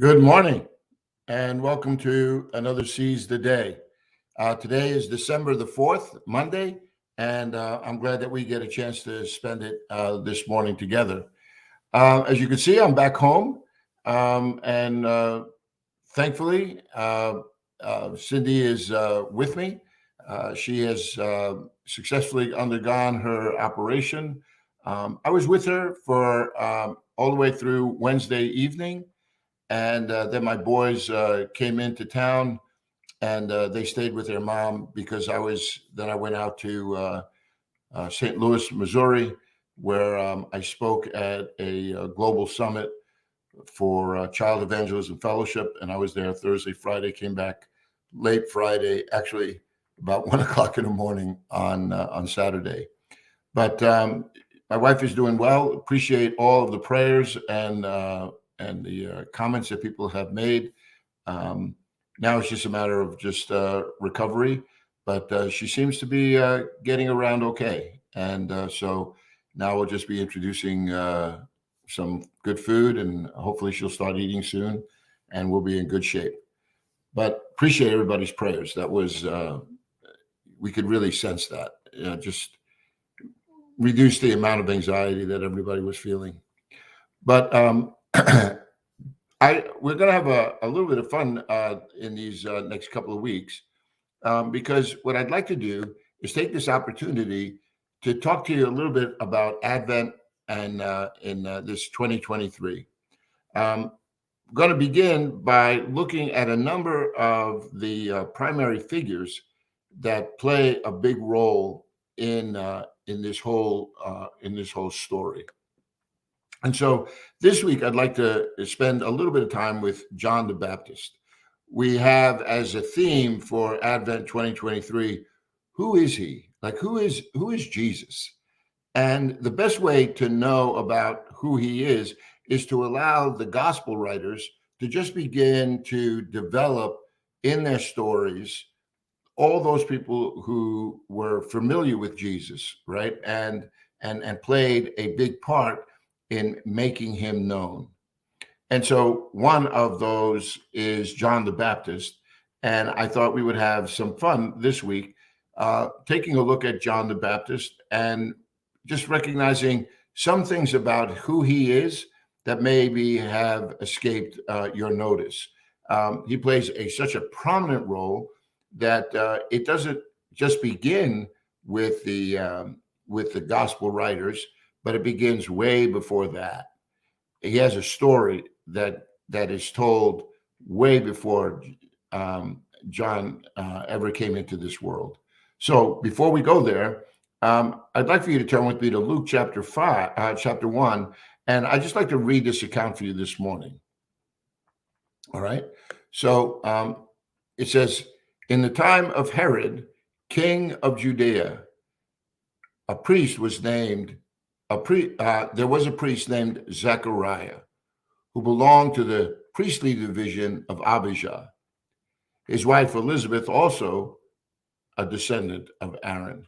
Good morning and welcome to another Seize the Day. Today is December the 4th, Monday, and I'm glad that we get a chance to spend it this morning together. As you can see, I'm back home, and thankfully, Cindy is with me. She has successfully undergone her operation. I was with her for all the way through Wednesday evening. And then my boys came into town, and they stayed with their mom because I went out to St. Louis, Missouri, where I spoke at a global summit for Child Evangelism Fellowship. And I was there Thursday, Friday, came back late Friday, actually about 1 o'clock in the morning on Saturday. But my wife is doing well. Appreciate all of the prayers and the comments that people have made. Now it's just a matter of just recovery, but she seems to be getting around okay. And so now we'll just be introducing some good food, and hopefully she'll start eating soon, and we'll be in good shape. But appreciate everybody's prayers. That was, we could really sense that. Just reduce the amount of anxiety that everybody was feeling. But we're going to have a little bit of fun in these next couple of weeks, because what I'd like to do is take this opportunity to talk to you a little bit about Advent and in this 2023. I'm going to begin by looking at a number of the primary figures that play a big role in this whole story. And so this week, I'd like to spend a little bit of time with John the Baptist. We have as a theme for Advent 2023, who is he? Like, who is Jesus? And the best way to know about who he is to allow the gospel writers to just begin to develop in their stories all those people who were familiar with Jesus, right? And played a big part in making him known. And so one of those is John the Baptist. And I thought we would have some fun this week taking a look at John the Baptist and just recognizing some things about who he is that maybe have escaped your notice. He plays such a prominent role that it doesn't just begin with the gospel writers, but it begins way before that. He has a story that is told way before John ever came into this world. So before we go there, I'd like for you to turn with me to Luke chapter 1, and I'd just like to read this account for you this morning. All right. So it says, in the time of Herod, king of Judea, a priest was named. There was a priest named Zechariah, who belonged to the priestly division of Abijah. His wife Elizabeth, also a descendant of Aaron.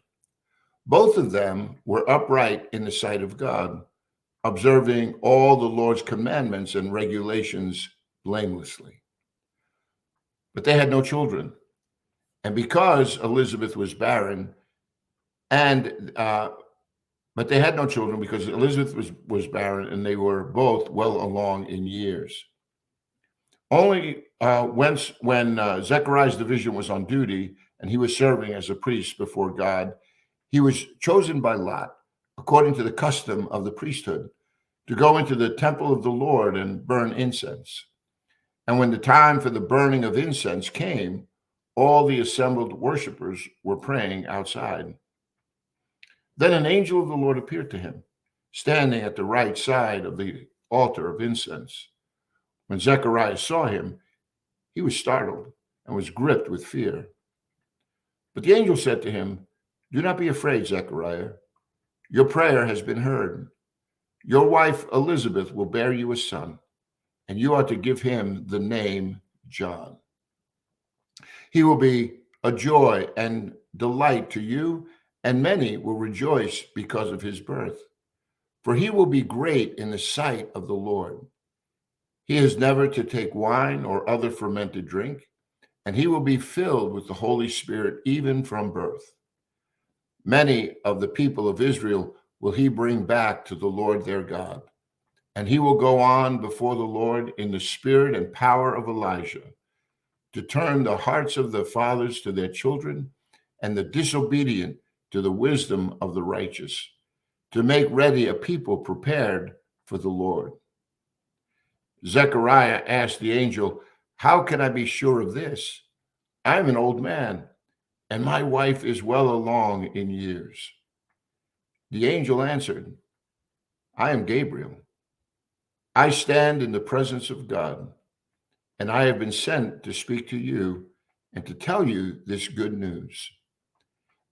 Both of them were upright in the sight of God, observing all the Lord's commandments and regulations blamelessly. But they had no children. And because Elizabeth was barren, but they had no children because Elizabeth was barren, and they were both well along in years. Only when Zechariah's division was on duty and he was serving as a priest before God, he was chosen by Lot, according to the custom of the priesthood, to go into the temple of the Lord and burn incense. And when the time for the burning of incense came, all the assembled worshipers were praying outside. Then an angel of the Lord appeared to him, standing at the right side of the altar of incense. When Zechariah saw him, he was startled and was gripped with fear. But the angel said to him, "Do not be afraid, Zechariah. Your prayer has been heard. Your wife Elizabeth will bear you a son, and you are to give him the name John. He will be a joy and delight to you, and many will rejoice because of his birth. For he will be great in the sight of the Lord. He is never to take wine or other fermented drink, and he will be filled with the Holy Spirit even from birth. Many of the people of Israel will he bring back to the Lord their God, and he will go on before the Lord in the spirit and power of Elijah, to turn the hearts of the fathers to their children and the disobedient to the wisdom of the righteous, to make ready a people prepared for the Lord. Zechariah asked the angel, "How can I be sure of this? I am an old man, and my wife is well along in years." The angel answered, "I am Gabriel. I stand in the presence of God, and I have been sent to speak to you and to tell you this good news.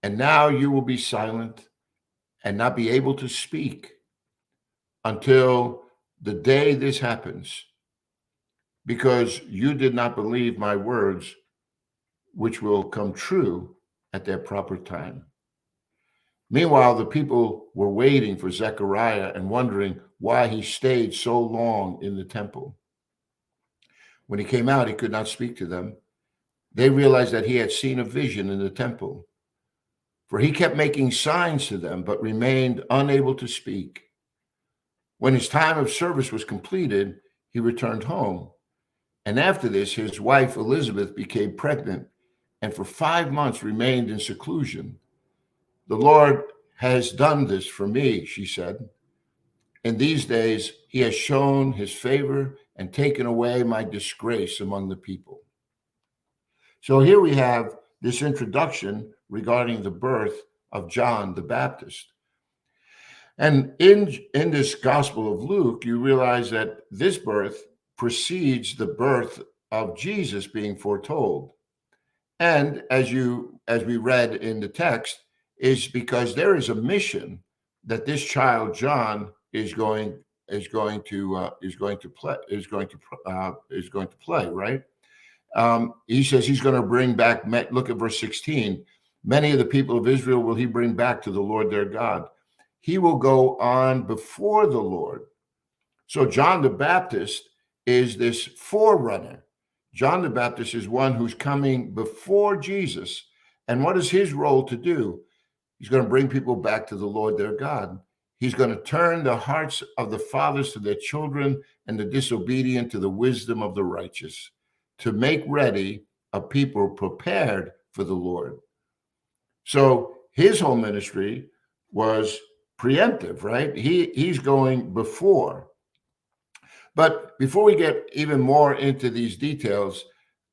And now you will be silent and not be able to speak until the day this happens, because you did not believe my words, which will come true at their proper time." Meanwhile, the people were waiting for Zechariah and wondering why he stayed so long in the temple. When he came out, he could not speak to them. They realized that he had seen a vision in the temple, for he kept making signs to them, but remained unable to speak. When his time of service was completed, he returned home. And after this, his wife Elizabeth became pregnant, and for 5 months remained in seclusion. "The Lord has done this for me," she said. "In these days, he has shown his favor and taken away my disgrace among the people." So here we have this introduction regarding the birth of John the Baptist. And in this Gospel of Luke, you realize that this birth precedes the birth of Jesus being foretold. And as we read in the text, is because there is a mission that this child John is going to play, right? He says he's going to bring back. Look at verse 16. Many of the people of Israel will he bring back to the Lord their God. He will go on before the Lord. So John the Baptist is this forerunner. John the Baptist is one who's coming before Jesus. And what is his role to do? He's going to bring people back to the Lord their God. He's going to turn the hearts of the fathers to their children and the disobedient to the wisdom of the righteous, to make ready a people prepared for the Lord. So his whole ministry was preemptive, right? He's going before. But before we get even more into these details,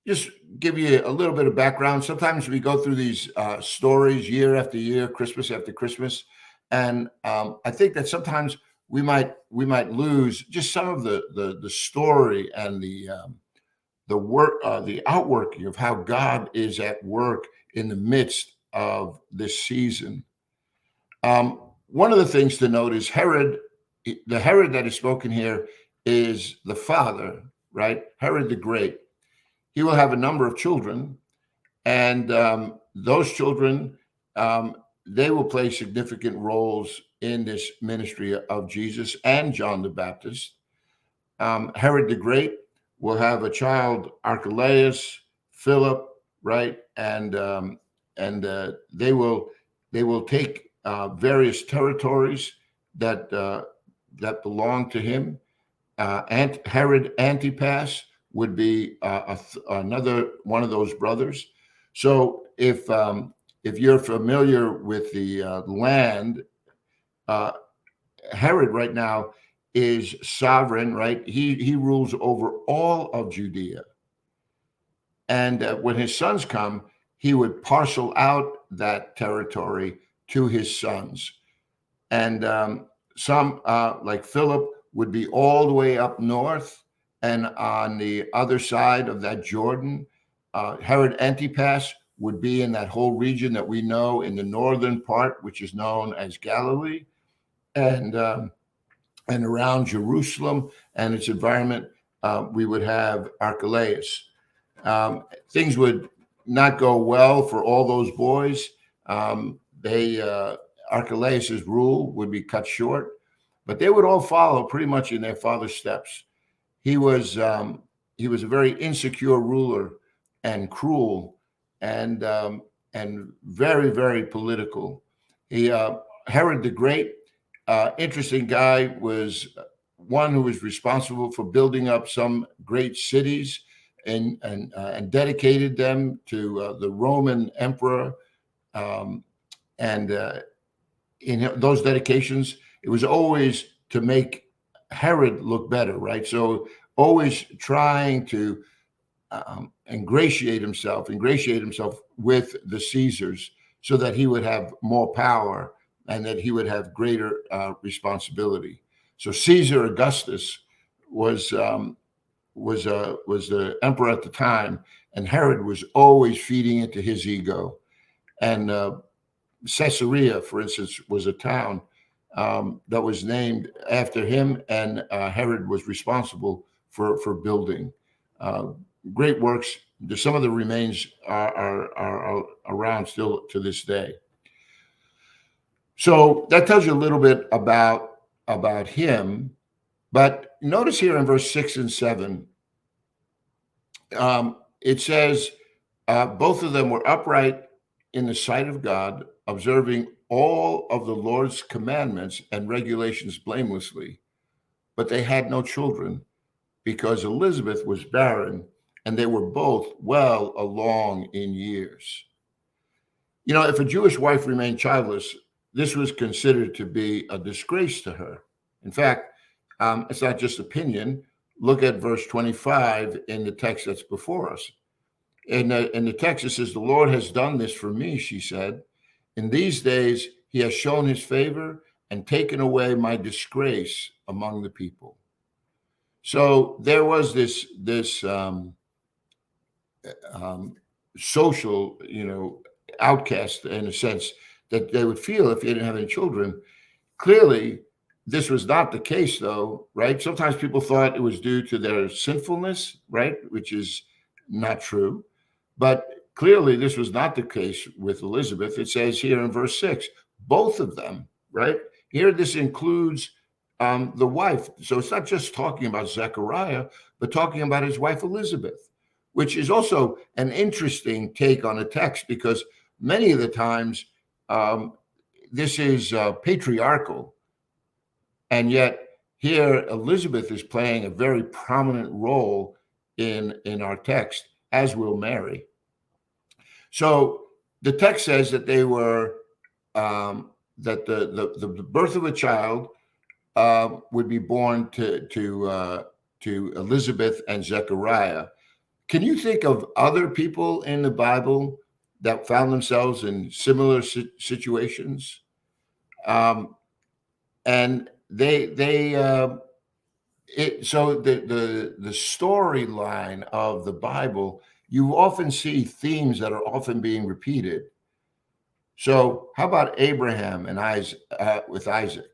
just give you a little bit of background. Sometimes we go through these stories year after year, Christmas after Christmas, and I think that sometimes we might lose just some of the story and the work, the outworking of how God is at work in the midst of this season. One of the things to note is Herod. The Herod that is spoken here is the father, right? Herod the Great. He will have a number of children, and those children, they will play significant roles in this ministry of Jesus and John the Baptist. Herod the Great will have a child, Archelaus, Philip, right, and they will take various territories that belong to him. Herod Antipas would be another one of those brothers. So if you're familiar with the land, Herod right now is sovereign, right? He rules over all of Judea. And when his sons come, he would parcel out that territory to his sons. And some, like Philip, would be all the way up north, and on the other side of that Jordan. Herod Antipas would be in that whole region that we know in the northern part, which is known as Galilee, and around Jerusalem and its environment, we would have Archelaus. Things would not go well for all those boys. Archelaus's rule would be cut short, but they would all follow pretty much in their father's steps. he was he was a very insecure ruler and cruel and very, very political. He Herod the Great, interesting guy, was one who was responsible for building up some great cities and dedicated them to the Roman emperor. Um, and in those dedications, it was always to make Herod look better, right? So always trying to ingratiate himself with the Caesars so that he would have more power and that he would have greater responsibility. So Caesar Augustus was was the emperor at the time, and Herod was always feeding into his ego. And Caesarea, for instance, was a town that was named after him, and Herod was responsible for building. Great works. Some of the remains are around still to this day. So that tells you a little bit about him. But notice here in verse 6 and 7, it says, both of them were upright in the sight of God, observing all of the Lord's commandments and regulations blamelessly, but they had no children because Elizabeth was barren and they were both well along in years. You know, if a Jewish wife remained childless, this was considered to be a disgrace to her. In fact, it's not just opinion. Look at verse 25 in the text that's before us. In the text, it says, "The Lord has done this for me," she said. "In these days, he has shown his favor and taken away my disgrace among the people." So there was this social, outcast in a sense that they would feel if they didn't have any children. Clearly, this was not the case, though, right? Sometimes people thought it was due to their sinfulness, right? Which is not true. But clearly, this was not the case with Elizabeth. It says here in verse 6, both of them, right? Here, this includes the wife. So it's not just talking about Zechariah, but talking about his wife Elizabeth, which is also an interesting take on a text because many of the times this is patriarchal. And yet here Elizabeth is playing a very prominent role in our text, as will Mary. So the text says that they were that the birth of a child would be born to Elizabeth and Zechariah. Can you think of other people in the Bible that found themselves in similar situations? And so the storyline of the Bible, you often see themes that are often being repeated. So how about Abraham and Isaac with Isaac,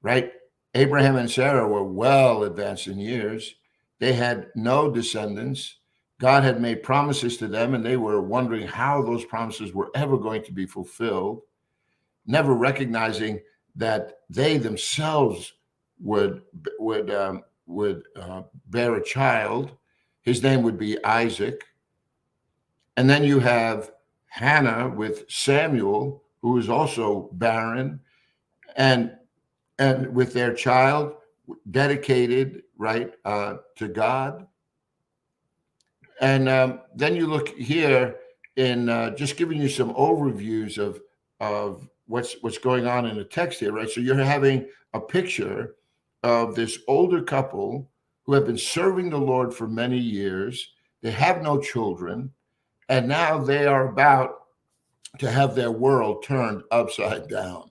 right? Abraham and Sarah were well advanced in years. They had no descendants. God had made promises to them, and they were wondering how those promises were ever going to be fulfilled, never recognizing that they themselves would bear a child. His name would be Isaac. And then you have Hannah with Samuel, who is also barren, and with their child dedicated, right, to God. And then you look here in just giving you some overviews of what's going on in the text here, right? So you're having a picture of this older couple who have been serving the Lord for many years. They have no children, and now they are about to have their world turned upside down.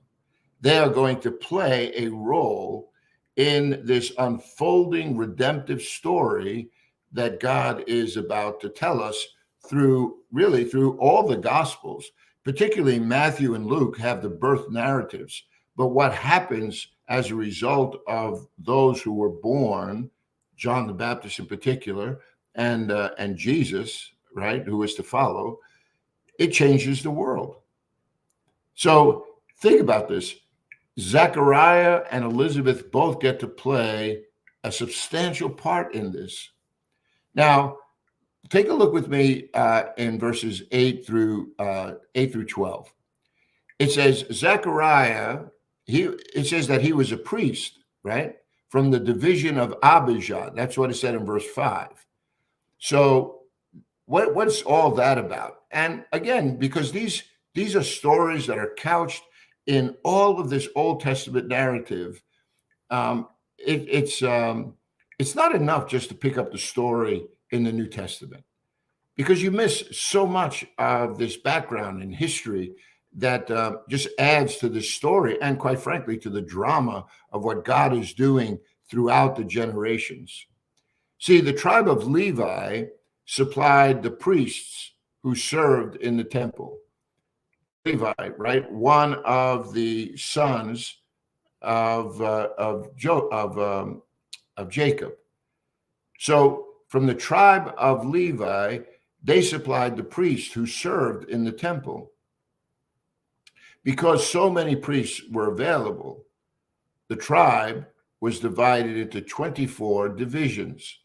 They are going to play a role in this unfolding redemptive story that God is about to tell us through all the Gospels. Particularly Matthew and Luke have the birth narratives, but what happens as a result of those who were born, John the Baptist in particular, and Jesus, right, who is to follow, it changes the world. So think about this. Zechariah and Elizabeth both get to play a substantial part in this. Now, take a look with me in verses 8 through 12. It says Zechariah. It says that he was a priest, right, from the division of Abijah. That's what it said in verse 5. So what's all that about? And again, because these are stories that are couched in all of this Old Testament narrative, it's not enough just to pick up the story in the New Testament, because you miss so much of this background and history that just adds to the story and, quite frankly, to the drama of what God is doing throughout the generations. See, the tribe of Levi supplied the priests who served in the temple. Levi, right? One of the sons of Jacob. So from the tribe of Levi, they supplied the priests who served in the temple. Because so many priests were available, the tribe was divided into 24 divisions.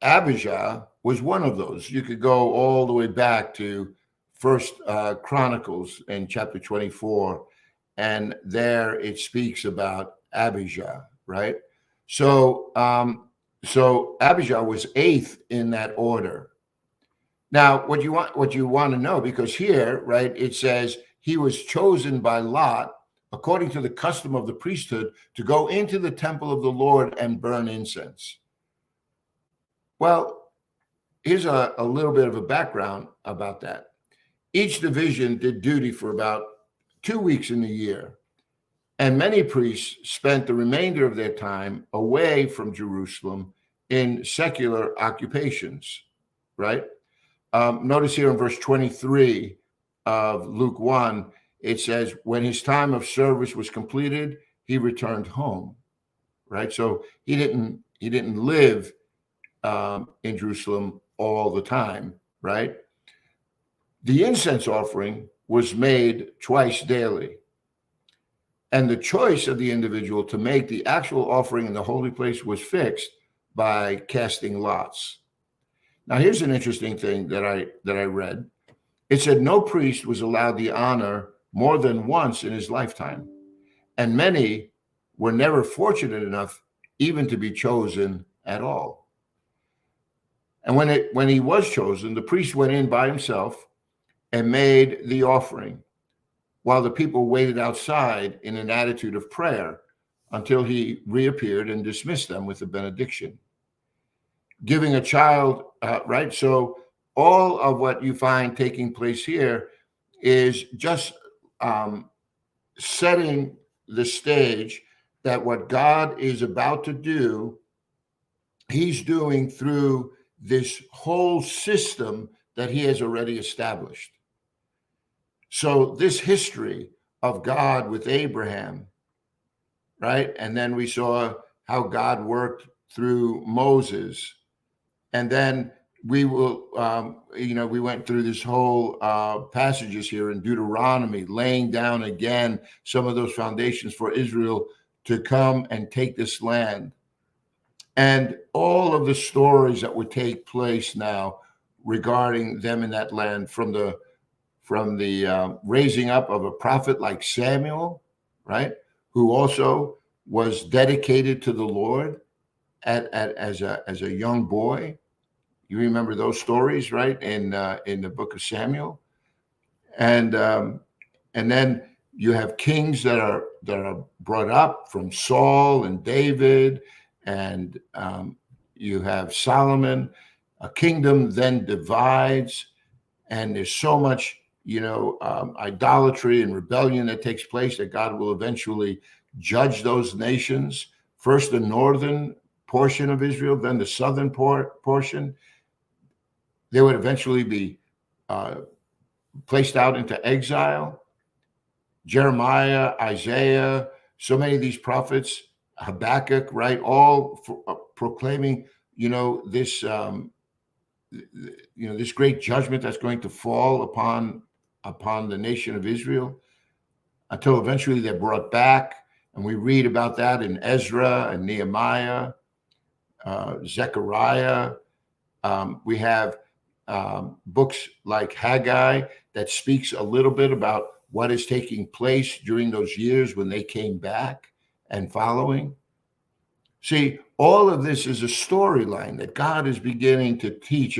Abijah was one of those. You could go all the way back to First Chronicles in chapter 24, and there it speaks about Abijah, right? So Abijah was 8th in that order. Now, what you want to know, because here, right, it says he was chosen by Lot, according to the custom of the priesthood, to go into the temple of the Lord and burn incense. Well, here's a little bit of a background about that. Each division did duty for about 2 weeks in the year, and many priests spent the remainder of their time away from Jerusalem in secular occupations, right? Notice here in verse 23 of Luke 1, it says, when his time of service was completed, he returned home, right? So he didn't live in Jerusalem all the time, right? The incense offering was made twice daily, and the choice of the individual to make the actual offering in the holy place was fixed by casting lots. Now, here's an interesting thing that I read. It said no priest was allowed the honor more than once in his lifetime, and many were never fortunate enough even to be chosen at all. And when he was chosen, the priest went in by himself and made the offering, while the people waited outside in an attitude of prayer until he reappeared and dismissed them with a benediction. Giving a child, right? So all of what you find taking place here is just setting the stage that what God is about to do, he's doing through this whole system that he has already established. So this history of God with Abraham, right? And then we saw how God worked through Moses. And then we will, we went through this whole passages here in Deuteronomy, laying down again some of those foundations for Israel to come and take this land. And all of the stories that would take place now regarding them in that land, from the raising up of a prophet like Samuel, right, who also was dedicated to the Lord as a young boy. You remember those stories, right, in the book of Samuel, and then you have kings that are brought up from Saul and David, and you have Solomon. A kingdom then divides, and there's so much idolatry and rebellion that takes place that God will eventually judge those nations. First the northern portion of Israel, then the southern portion. They would eventually be placed out into exile. Jeremiah, Isaiah, so many of these prophets, Habakkuk, right, all proclaiming, this, this great judgment that's going to fall upon the nation of Israel, until eventually they're brought back. And we read about that in Ezra and Nehemiah. Zechariah. We have books like Haggai that speaks a little bit about what is taking place during those years when they came back and following. See, all of this is a storyline that God is beginning to teach,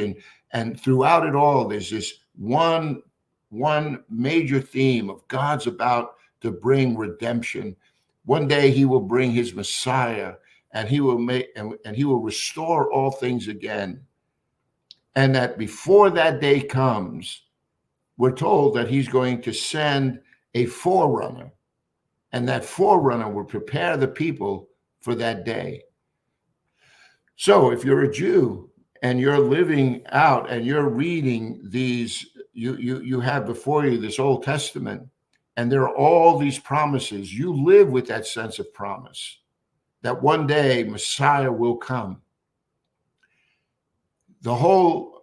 and throughout it all, there's this one major theme of God's about to bring redemption. One day He will bring His Messiah, and He will and He will restore all things again. And that before that day comes, we're told that He's going to send a forerunner, and that forerunner will prepare the people for that day. So if you're a Jew and you're living out and you're reading these, you have before you this Old Testament, and there are all these promises. You live with that sense of promise that one day Messiah will come. The whole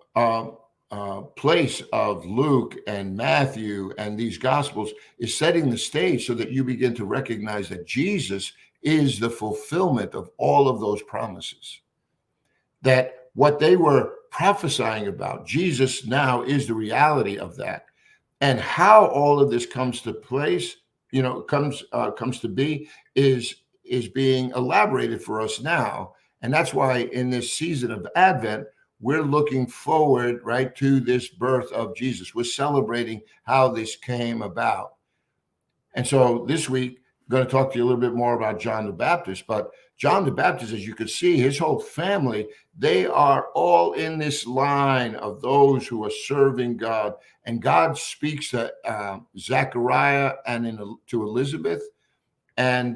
place of Luke and Matthew and these Gospels is setting the stage so that you begin to recognize that Jesus is the fulfillment of all of those promises. That what they were prophesying about, Jesus now is the reality of that. And how all of this comes to place, comes to be, is being elaborated for us now. And that's why in this season of Advent, we're looking forward, right, to this birth of Jesus. We're celebrating how this came about. And so this week, I'm going to talk to you a little bit more about John the Baptist. But John the Baptist, as you can see, his whole family, they are all in this line of those who are serving God. And God speaks to Zechariah and to Elizabeth. And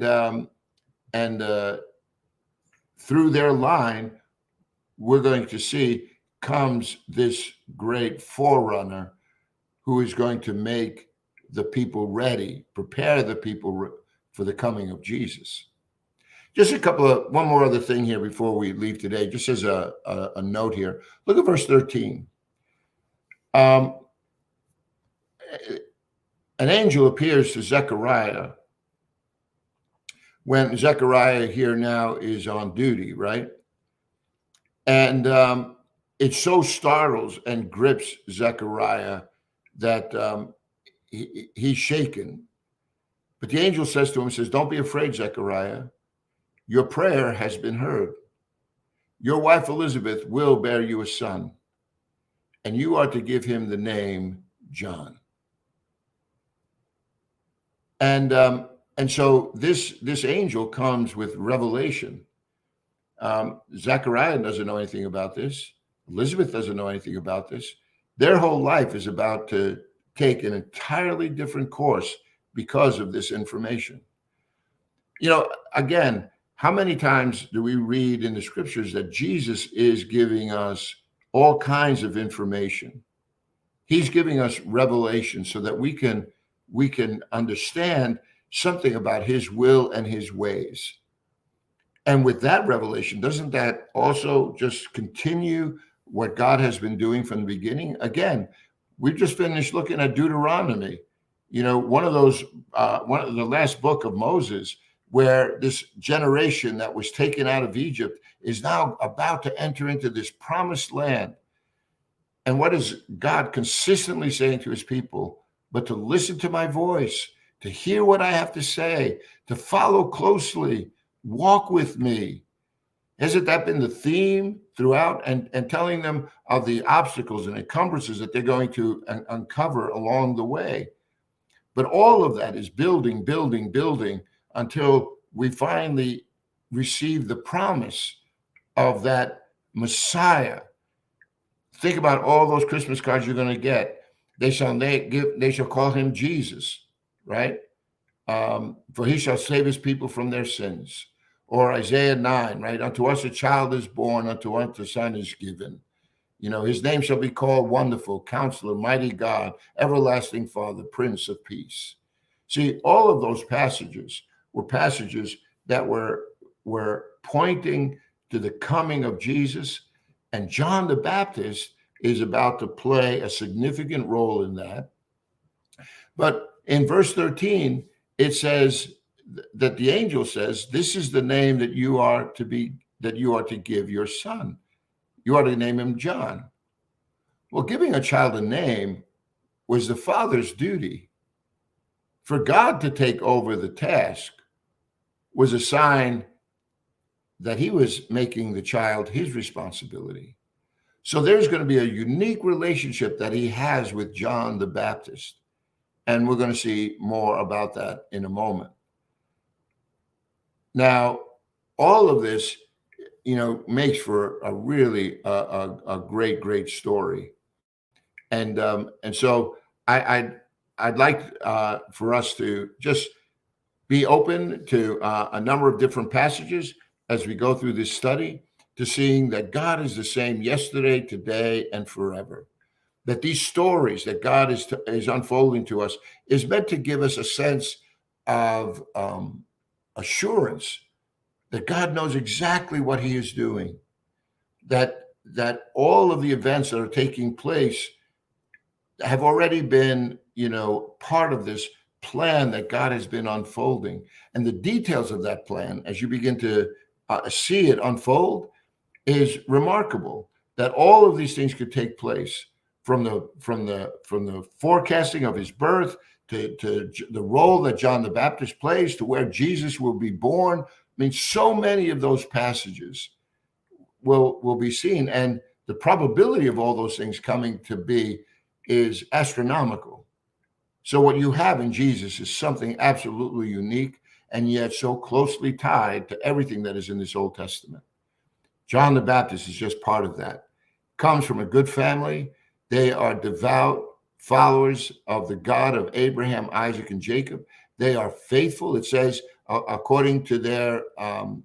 through their line, we're going to see comes this great forerunner who is going to make the people ready, prepare the people for the coming of Jesus. Just one more other thing here before we leave today, just as a note here. Look at verse 13. An angel appears to Zechariah when Zechariah here now is on duty, right? And it so startles and grips Zechariah that he's shaken. But the angel says to him, "Don't be afraid, Zechariah. Your prayer has been heard. Your wife Elizabeth will bear you a son, and you are to give him the name John." And so this angel comes with revelation. Zechariah doesn't know anything about this. Elizabeth doesn't know anything about this. Their whole life is about to take an entirely different course because of this information. Again, how many times do we read in the scriptures that Jesus is giving us all kinds of information? He's giving us revelation so that we can understand something about his will and his ways. And with that revelation, doesn't that also just continue what God has been doing from the beginning? Again, we just finished looking at Deuteronomy, one of the last book of Moses, where this generation that was taken out of Egypt is now about to enter into this promised land. And what is God consistently saying to his people? But to listen to my voice, to hear what I have to say, to follow closely, walk with me. Hasn't that been the theme throughout? And telling them of the obstacles and encumbrances that they're going to uncover along the way. But all of that is building until we finally receive the promise of that Messiah. Think about all those Christmas cards you're going to get. They shall call him Jesus, right? For he shall save his people from their sins. Or Isaiah 9, right? Unto us a child is born, unto us a son is given. His name shall be called Wonderful, Counselor, Mighty God, Everlasting Father, Prince of Peace. See, all of those passages were passages that were pointing to the coming of Jesus, and John the Baptist is about to play a significant role in that. But in verse it says that the angel says, "This is the name that that you are to give your son. You are to name him John. Well, giving a child a name was the father's duty. For God to take over the task was a sign that he was making the child his responsibility. So there's going to be a unique relationship that he has with John the Baptist. And we're going to see more about that in a moment. Now, all of this, makes for a really a great story. And so I'd like for us to just be open to a number of different passages as we go through this study, to seeing that God is the same yesterday, today, and forever. That these stories that God is unfolding to us is meant to give us a sense of assurance that God knows exactly what he is doing, that all of the events that are taking place have already been, part of this plan that God has been unfolding. And the details of that plan, as you begin to see it unfold, is remarkable. That all of these things could take place, from the forecasting of his birth to the role that John the Baptist plays, to where Jesus will be born. I mean, so many of those passages will be seen, and the probability of all those things coming to be is astronomical. So what you have in Jesus is something absolutely unique, and yet so closely tied to everything that is in this Old Testament. John the Baptist is just part of that. Comes from a good family. They are devout followers of the God of Abraham, Isaac, and Jacob. They are faithful. It says, according to their, to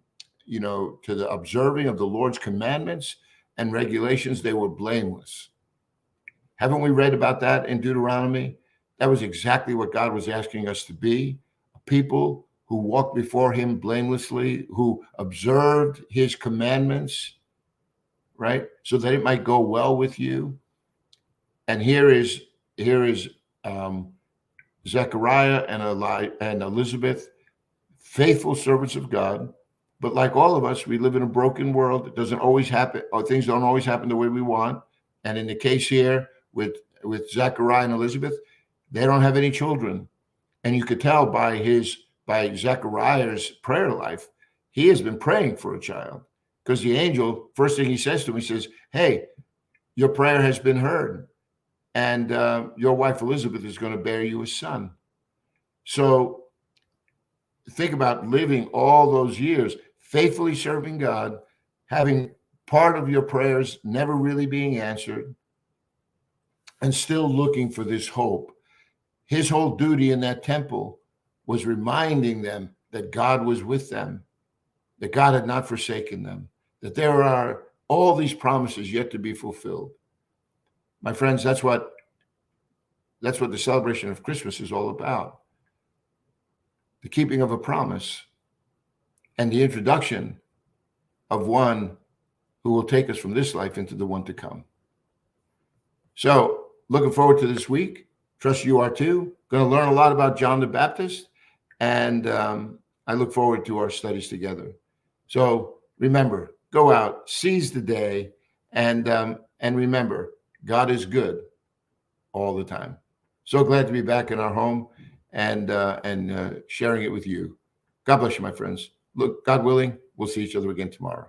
the observing of the Lord's commandments and regulations, they were blameless. Haven't we read about that in Deuteronomy? That was exactly what God was asking us to be, a people who walked before him blamelessly, who observed his commandments, right? So that it might go well with you. And here is Zechariah and Elizabeth, faithful servants of God. But like all of us, we live in a broken world. It doesn't always happen, or things don't always happen the way we want. And in the case here with Zechariah and Elizabeth, they don't have any children. And you could tell by Zechariah's prayer life, he has been praying for a child, because the angel, first thing he says to him, he says, hey, your prayer has been heard, and your wife Elizabeth is going to bear you a son. So think about living all those years, faithfully serving God, having part of your prayers never really being answered, and still looking for this hope. His whole duty in that temple was reminding them that God was with them, that God had not forsaken them, that there are all these promises yet to be fulfilled. My friends, that's what the celebration of Christmas is all about. The keeping of a promise and the introduction of one who will take us from this life into the one to come. So, looking forward to this week. Trust you are too. Going to learn a lot about John the Baptist, and I look forward to our studies together. So remember, go out, seize the day, and remember, God is good all the time. So glad to be back in our home and sharing it with you. God bless you, my friends. Look, God willing, we'll see each other again tomorrow.